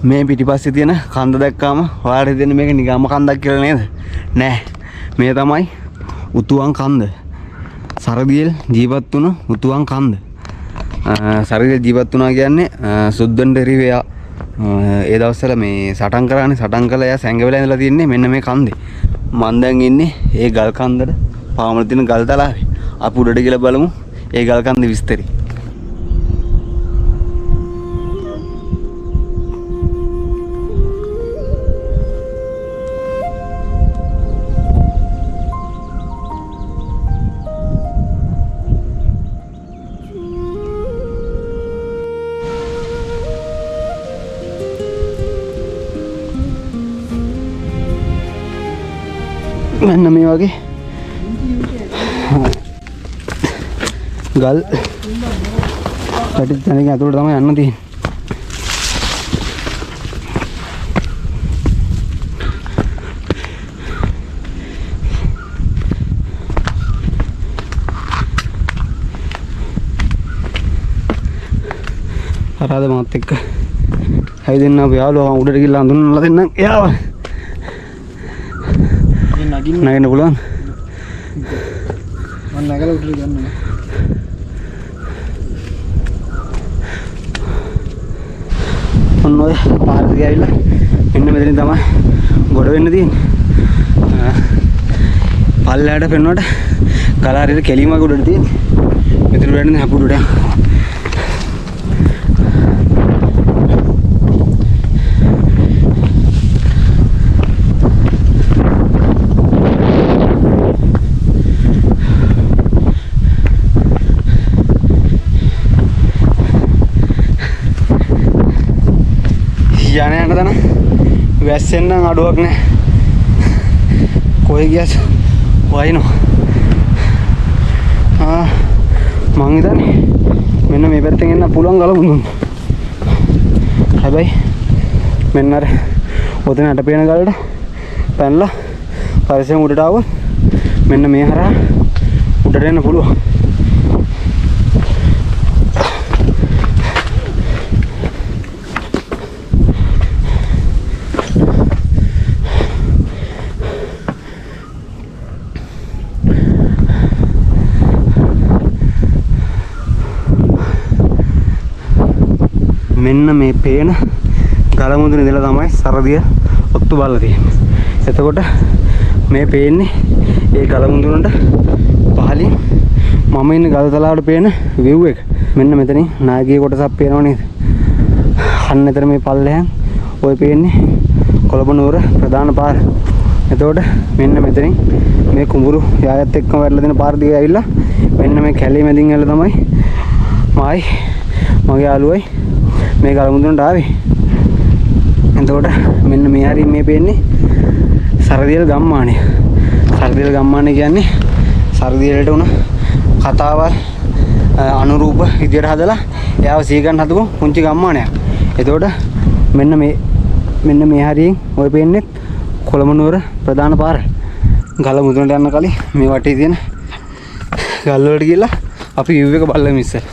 මේ පිටිපස්සේ තියෙන කන්ද දැක්කාම ඔයාලට හිතෙන්නේ මේක නිගම්ම කන්දක් කියලා නේද? නෑ. මේ තමයි උතුවන් කන්ද. සරදියෙල් ජීවත් වුණ උතුවන් කන්ද. සරදියෙල් ජීවත් වුණා කියන්නේ සුද්දන්ඩරිවයා ඒ දවස්වල මේ සටන් කරානේ. සටන් කළා එයා සැඟවෙලා ඉඳලා තින්නේ මෙන්න මේ කන්දේ. මම දැන් ඉන්නේ ඒ ගල් කන්දට පාමුල තියෙන ගල් තලාවේ. අපි උඩට ගිහලා බලමු ඒ ගල් කන්ද විස්තරي. මෙන්න මේ වගේ ගල් පැටි තැනකින් අතුලට තමයි යන්න තියෙන්නේ. අරාද මාත් එක්ක හැවිදෙන්න අපි යාළුවා උඩට ගිහලා අඳුනලා දෙන්නම් එයාව. නගින්න පුළුවන්. මම නැගලා උඩට ගන්නවා. ඔන්න ඔය පාර දිගේ ඇවිල්ලා මෙන්න මෙතනින් තමයි ගොඩ වෙන්න තියෙන්නේ. පල්ලයට පෙන්වන්නට ගලාරියට කෙලිම උඩට තියෙන්නේ. මෙතන උඩට අපි උඩට යනවා. යන තන වැස්සෙන් නම් අඩුවක් නෑ. කොහෙ ගියත් වයින්නවා. මං හිතන්නේ මෙන්න මේ පැත්තෙන් එන්න පුළුවන් ගලමුදුන්. හැබැයි මෙන්න අර ඔතන අට පේන ගලට පැනලා පරිසරෙන් උඩට ආවොත් මෙන්න මේ හරහා උඩට එන්න පුළුවන්. මෙන්න මේ පේන ගල මුදුනේ ඉඳලා තමයි සරදිය ඔත්තු බලලා තියෙන්නේ. එතකොට මේ පේන්නේ ඒ ගල මුදුනට පහලින් මම ඉන්න ගල් තලාවට පේන view එක. මෙන්න මෙතනින් නාගිය කොටසක් පේනව නේද? අන්න එතන මේ පල්ලෙහාන් ඔය පේන්නේ කොළඹ නුවර ප්‍රධාන පාර. එතකොට මෙන්න මෙතනින් මේ කුඹුරු යායත් එක්කම වැටලා දෙන පාර දිගේ ඇවිල්ලා මෙන්න මේ කැලේ මැදින් ඇවිල්ලා තමයි මායි මගේ යාළුවයි මේ ගල මුදුනට ආවේ. එතකොට මෙන්න මේ හරිය මේ පේන්නේ සරදියෙල් ගම්මානය. සරදියෙල් ගම්මානය කියන්නේ සරදියෙලට උන කතාවල් අනුරූප විදියට හදලා එයාව සීගන්න හදපු පුංචි ගම්මානයක්. එතකොට මෙන්න මේ හරියෙන් ඔය පේන්නේ කොළඹ නුවර ප්‍රධාන පාර. ගල මුදුනට යන්න කලින් මේ වටේ තියෙන ගල් වලට ගිහලා අපි view එක බලමු ඉස්සර.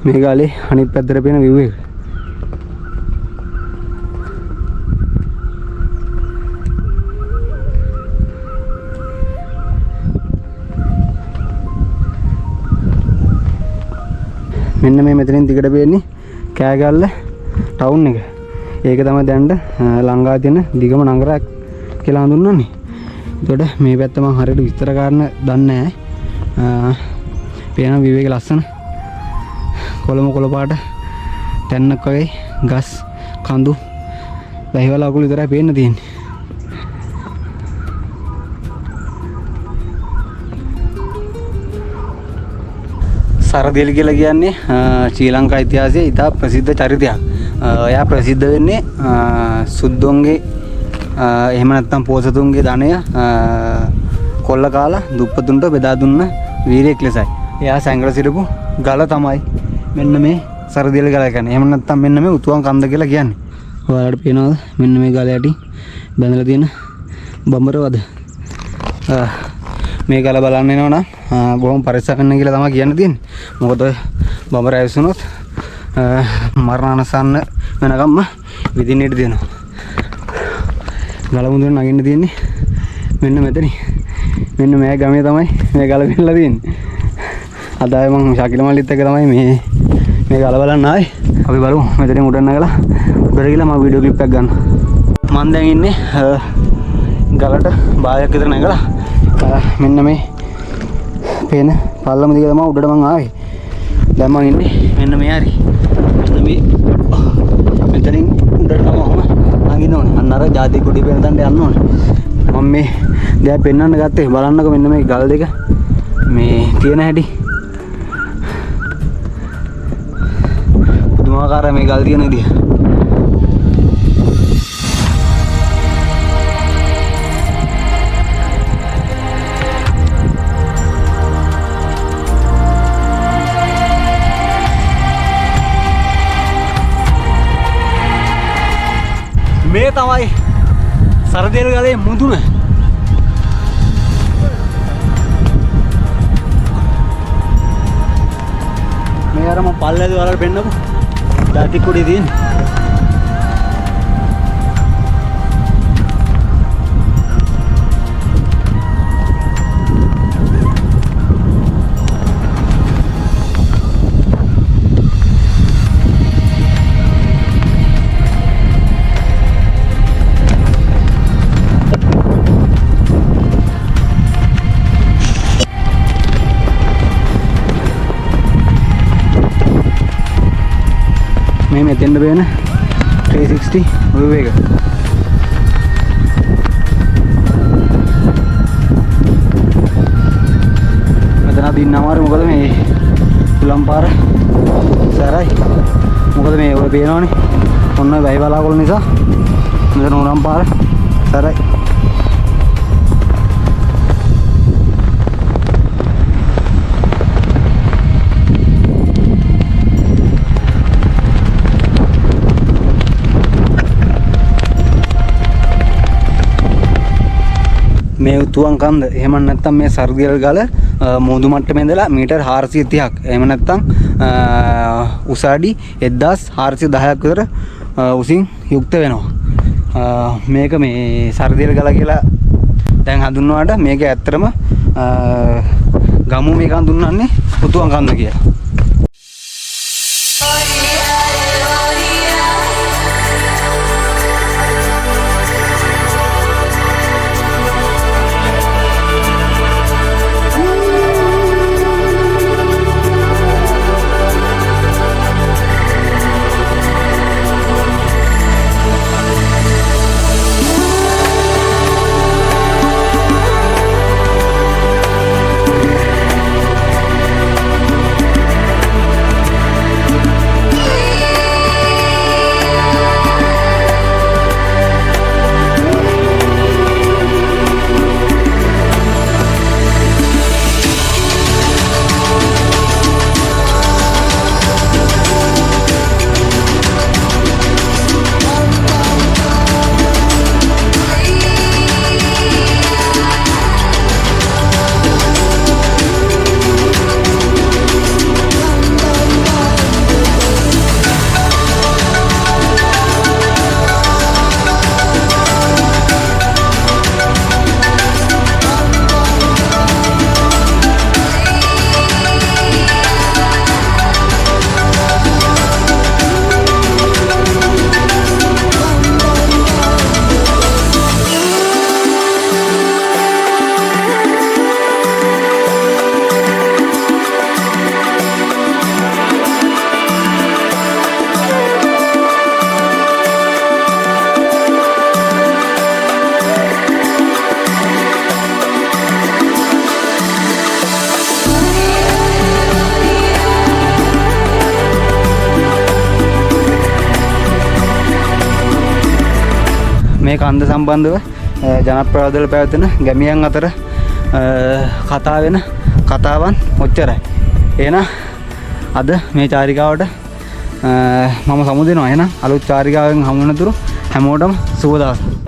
මේ ගාලේ අනිත් පැත්තට පේන view එක. මෙන්න මේ මෙතනින් දිගට පේන්නේ කෑගල්ල ටවුන් එක. ඒක තමයි දැන් ලංකාවේ තියෙන දිගම නගරයක් කියලා හඳුන්වන්නේ. එතකොට මේ පැත්ත මම හරියට විස්තර කරන්න දන්නේ නැහැ. පේන view එක ලස්සන. කොළඹ කොළ පාට තැන්නක් වගේ ගස් කඳු වැහිවල අකුළු විතරයි පේන්න තියෙන්නේ. සරදියෙල් කියලා කියන්නේ ශ්‍රී ලංකා ඉතිහාසයේ ඉතා ප්‍රසිද්ධ චරිතයක්. එයා ප්‍රසිද්ධ වෙන්නේ සුද්දොන්ගේ එහෙම නැත්නම් පෝසතුන්ගේ ධනය කොල්ල කාලා දුප්පතුන්ට බෙදා දුන්න වීරයෙක් ලෙසයි. එයා සැඟල සිටපු ගල තමයි මෙන්න මේ සරදියල් ගල කියන්නේ. එහෙම නැත්නම් මෙන්න මේ උතුවන් කන්ද කියලා කියන්නේ. ඔයාලට පේනවද? මෙන්න මේ ගල යටි බැඳලා තියෙන බඹරවද. මේ ගල බලන්න එනවනම් බොහොම පරිස්සම් වෙන්න කියලා තමයි කියන්න තියෙන්නේ. මොකද ඔය බඹර ඇවිස්සුනොත් මරණාසන්න වෙනකම්ම විදින්න ඉඩ දෙනවා. ගල මුදුන නගින්න තියෙන්නේ මෙන්න මෙතන. මෙන්න මේ ගමේ තමයි මේ ගල බෙල්ලලා තියෙන්නේ. අද ආයේ මම ශකිල මල්ලිත් එක්ක තමයි මේ ගල බලන්න ආවේ. අපි බලමු මෙතනින් උඩ නැගලා උඩට ගිහලා මම වීඩියෝ ක්ලිප් එකක් ගන්න. මම දැන් ඉන්නේ ගලට බායක් විතර නැගලා මෙන්න මේ පේන පල්ලම දිග තමයි උඩට මම ආවේ. දැන් මම ඉන්නේ මෙන්න මේ හරි. මෙන්න මේ මෙතනින් උඩට තමයි නගින්න ඕනේ. අන්න අර ජාති කුඩි පේන තැනට යන්න ඕනේ. මම මේ දැන් පෙන්නන්න ගත්තේ බලන්නකො මෙන්න මේ ගල් දෙක මේ තියෙන හැටි. පුදුමාකාර මේ ගල් තියෙන විදිය. මේ තමයි සරදියල් ගලේ මුදුන. මේ අර මම පල්ලේදී වලට පෙන්නපු ජාති කුඩේ තියෙන. මේ මෙතෙන්ද බේන 360 view එක. මෙතන දින්න අමාරු මොකද මේ උලම් පාර සරයි. මොකද මේ ඔය පේනවනේ ඔන්න වැහි බලාකොළ නිසා මෙතන උලම් පාර සරයි. මේ උතුවන් කන්ද එහෙම නැත්නම් මේ සරදියල් ගල මුහුදු මට්ටමේ ඉඳලා මීටර් 430ක් එහෙම නැත්නම් උස අඩි 1410ක් විතර උසින් යුක්ත වෙනවා. මේක මේ සරදියල් ගල කියලා දැන් හඳුන්වනවාට මේක ඇත්තටම ගමු මේක හඳුන්වන්නේ උතුවන් කන්ද කියලා. මේ කන්ද සම්බන්ධව ජනප්‍රවාදවල පැවැත්වෙන ගැමියන් අතර කතා වෙන කතාවන් ඔච්චරයි. එහෙනම් අද මේ චාරිකාවට මම සමුදෙනවා. එහෙනම් අලුත් චාරිකාවෙන් හමු වෙනතුරු හැමෝටම සුබ දවසක්.